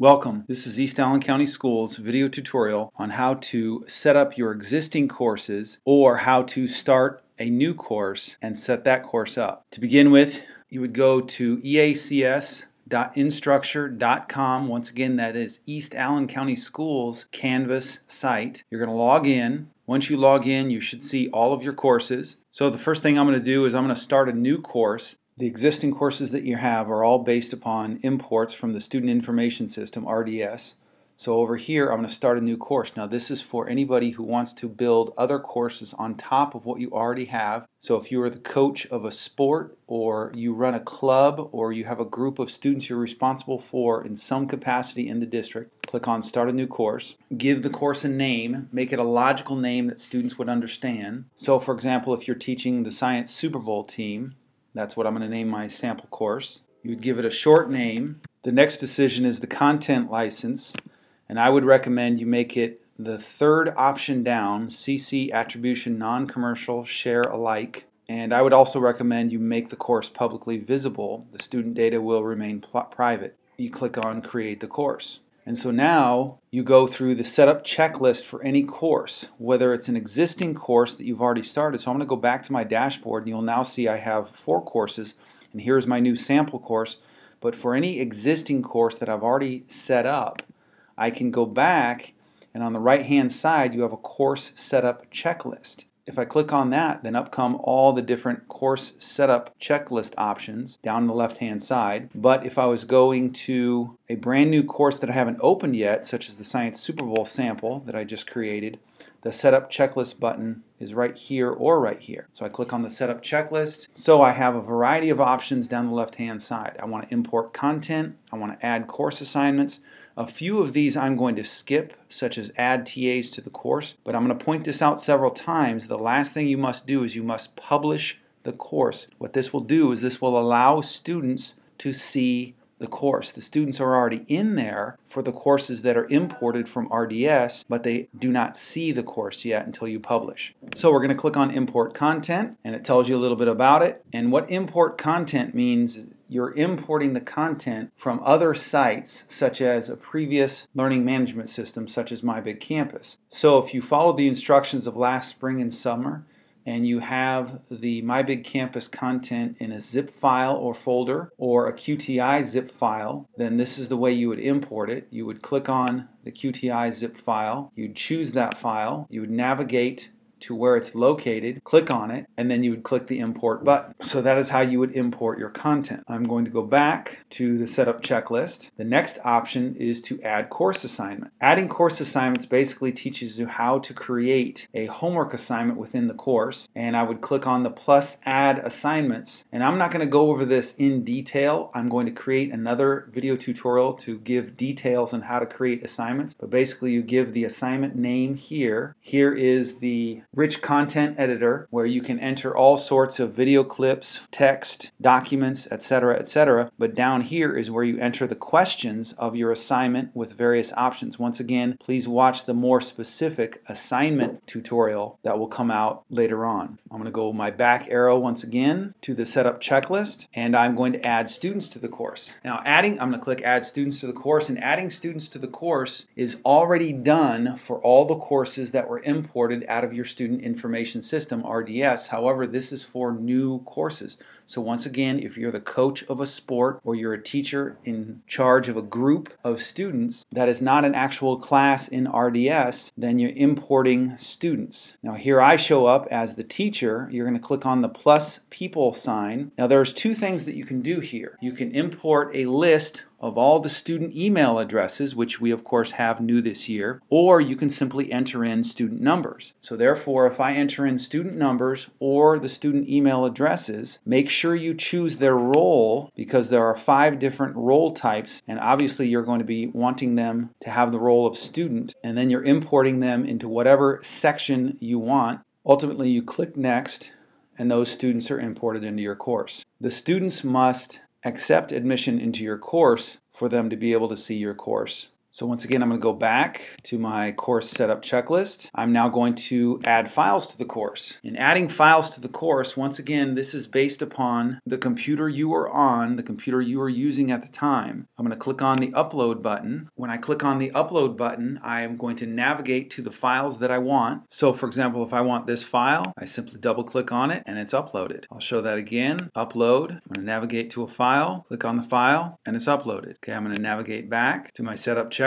Welcome. This is East Allen County Schools video tutorial on how to set up your existing courses or how to start a new course and set that course up. To begin with, you would go to EACS.instructure.com. Once again, that is East Allen County Schools Canvas site. You're going to log in. Once you log in, you should see all of your courses. So the first thing I'm going to do is I'm going to start a new course. The existing courses that you have are all based upon imports from the Student Information System, RDS. So over here, I'm going to start a new course. Now this is for anybody who wants to build other courses on top of what you already have. So if you are the coach of a sport, or you run a club, or you have a group of students you're responsible for in some capacity in the district, click on Start a New Course. Give the course a name. Make it a logical name that students would understand. So for example, if you're teaching the Science Super Bowl team, that's what I'm going to name my sample course. You would give it a short name. The next decision is the content license, and I would recommend you make it the third option down, CC Attribution Non-Commercial Share Alike. And I would also recommend you make the course publicly visible. The student data will remain private. You click on Create the Course. And so now you go through the setup checklist for any course, whether it's an existing course that you've already started. So I'm going to go back to my dashboard, and you'll now see I have 4 courses, and here's my new sample course. But for any existing course that I've already set up, I can go back, and on the right hand side you have a course setup checklist. If I click on that, then up come all the different course setup checklist options down the left hand side. But if I was going to a brand new course that I haven't opened yet, such as the Science Super Bowl sample that I just created, the setup checklist button is right here or right here. So I click on the setup checklist. So I have a variety of options down the left hand side. I want to import content, I want to add course assignments. A few of these I'm going to skip, such as add TAs to the course, but I'm going to point this out several times. The last thing you must do is you must publish the course. What this will do is this will allow students to see the course. The students are already in there for the courses that are imported from RDS, but they do not see the course yet until you publish. So we're going to click on Import Content, and it tells you a little bit about it. And what import content means is you're importing the content from other sites, such as a previous learning management system, such as My Big Campus. So if you followed the instructions of last spring and summer, and you have the My Big Campus content in a zip file or folder, or a QTI zip file, then this is the way you would import it. You would click on the QTI zip file, you'd choose that file, you would navigate to where it's located, click on it, and then you would click the import button. So that is how you would import your content. I'm going to go back to the setup checklist. The next option is to add course assignment. Adding course assignments basically teaches you how to create a homework assignment within the course, and I would click on the plus add assignments. And I'm not going to go over this in detail. I'm going to create another video tutorial to give details on how to create assignments, but basically you give the assignment name here. Here is the rich content editor where you can enter all sorts of video clips, text, documents, etc., etc. But down here is where you enter the questions of your assignment with various options. Once again, please watch the more specific assignment tutorial that will come out later on. I'm going to go my back arrow once again to the setup checklist, and I'm going to add students to the course. Now I'm going to click add students to the course, and adding students to the course is already done for all the courses that were imported out of your Student Information System, RDS. However, this is for new courses. So once again, if you're the coach of a sport, or you're a teacher in charge of a group of students that is not an actual class in RDS, then you're importing students. Now here I show up as the teacher. You're going to click on the plus people sign. Now there's 2 things that you can do here. You can import a list of all the student email addresses, which we of course have new this year, or you can simply enter in student numbers. So therefore, if I enter in student numbers or the student email addresses, make sure you choose their role, because there are 5 different role types, and obviously you're going to be wanting them to have the role of student, and then you're importing them into whatever section you want. Ultimately, you click Next, and those students are imported into your course. The students must accept admission into your course for them to be able to see your course So once again, I'm going to go back to my course setup checklist. I'm now going to add files to the course. In adding files to the course, once again, this is based upon the computer you are on, the computer you are using at the time. I'm going to click on the upload button. When I click on the upload button, I am going to navigate to the files that I want. So for example, if I want this file, I simply double click on it and it's uploaded. I'll show that again. Upload. I'm going to navigate to a file, click on the file, and it's uploaded. Okay, I'm going to navigate back to my setup checklist.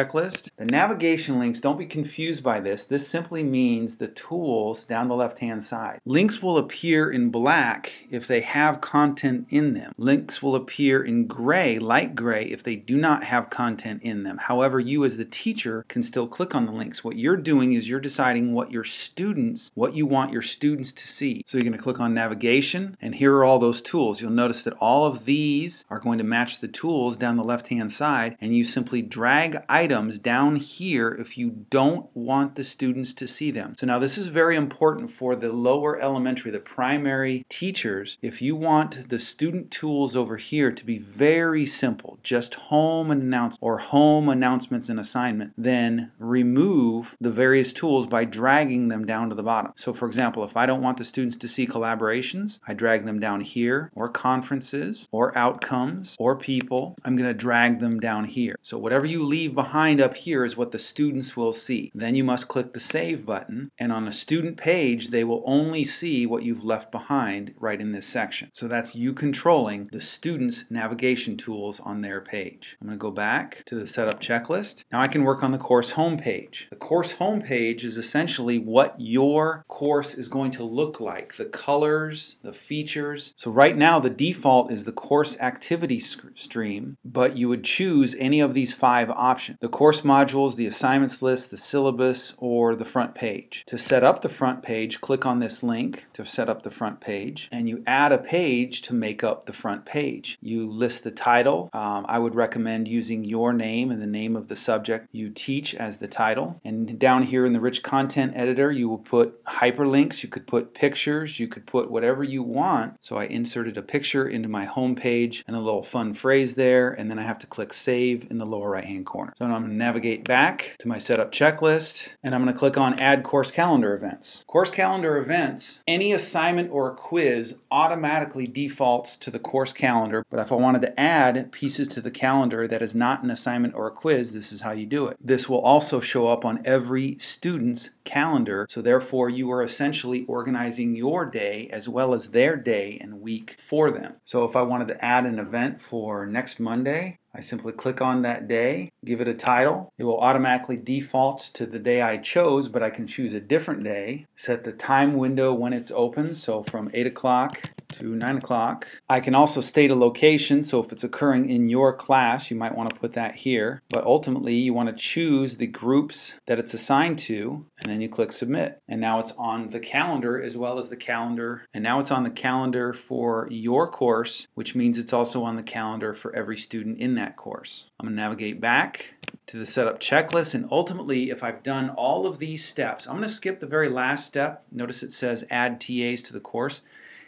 The navigation links, don't be confused by this. This simply means the tools down the left-hand side. Links will appear in black if they have content in them. Links will appear in gray, light gray, if they do not have content in them. However, you as the teacher can still click on the links. What you're doing is you're deciding what you want your students to see. So you're going to click on navigation, and here are all those tools. You'll notice that all of these are going to match the tools down the left-hand side, and you simply drag items down here if you don't want the students to see them. So now this is very important for the lower elementary, the primary teachers. If you want the student tools over here to be very simple, just home announcements and assignment, then remove the various tools by dragging them down to the bottom. So for example, if I don't want the students to see collaborations, I drag them down here, or conferences, or outcomes, or people. I'm going to drag them down here. So whatever you leave behind up here is what the students will see. Then you must click the Save button, and on a student page, they will only see what you've left behind right in this section. So that's you controlling the students' navigation tools on their page. I'm going to go back to the setup checklist. Now I can work on the course homepage. The course homepage is essentially what your course is going to look like, the colors, the features. So right now the default is the course activity stream, but you would choose any of these 5 options: the course modules, the assignments list, the syllabus, or the front page. To set up the front page, click on this link to set up the front page, and you add a page to make up the front page. You list the title. I would recommend using your name and the name of the subject you teach as the title. And down here in the rich content editor, you will put hyperlinks, you could put pictures, you could put whatever you want. So I inserted a picture into my home page and a little fun phrase there, and then I have to click Save in the lower right hand corner. So I'm going to navigate back to my setup checklist, and I'm going to click on Add Course Calendar Events. Course Calendar Events, any assignment or quiz automatically defaults to the course calendar, but if I wanted to add pieces to the calendar that is not an assignment or a quiz, this is how you do it. This will also show up on every student's calendar, so therefore you are essentially organizing your day as well as their day and week for them. So if I wanted to add an event for next Monday, I simply click on that day, give it a title. It will automatically default to the day I chose, but I can choose a different day. Set the time window when it's open, so from 8 o'clock to 9 o'clock. I can also state a location, so if it's occurring in your class, you might want to put that here. But ultimately, you want to choose the groups that it's assigned to, and then you click Submit. And now it's on the calendar as well as the calendar. And now it's on the calendar for your course, which means it's also on the calendar for every student in that course. I'm going to navigate back to the setup checklist, and ultimately, if I've done all of these steps, I'm going to skip the very last step. Notice it says Add TAs to the course.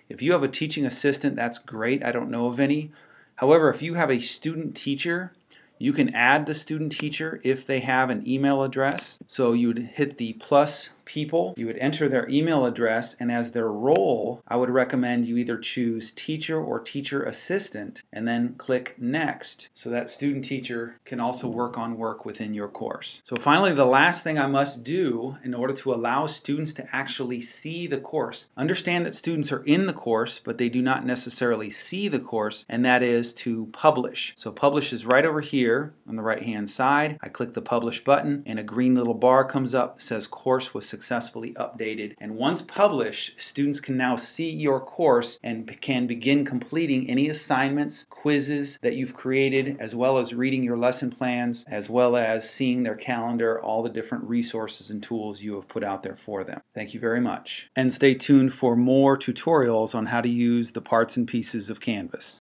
If you have a teaching assistant, that's great. I don't know of any. However, if you have a student teacher, you can add the student teacher if they have an email address. So you would hit the plus people, you would enter their email address, and as their role, I would recommend you either choose teacher or teacher assistant and then click next, so that student teacher can also work on work within your course. So finally, the last thing I must do in order to allow students to actually see the course. Understand that students are in the course, but they do not necessarily see the course, and that is to publish. So publish is right over here on the right hand side. I click the publish button and a green little bar comes up that says course was successfully updated. And once published, students can now see your course and can begin completing any assignments, quizzes that you've created, as well as reading your lesson plans, as well as seeing their calendar, all the different resources and tools you have put out there for them. Thank you very much. And stay tuned for more tutorials on how to use the parts and pieces of Canvas.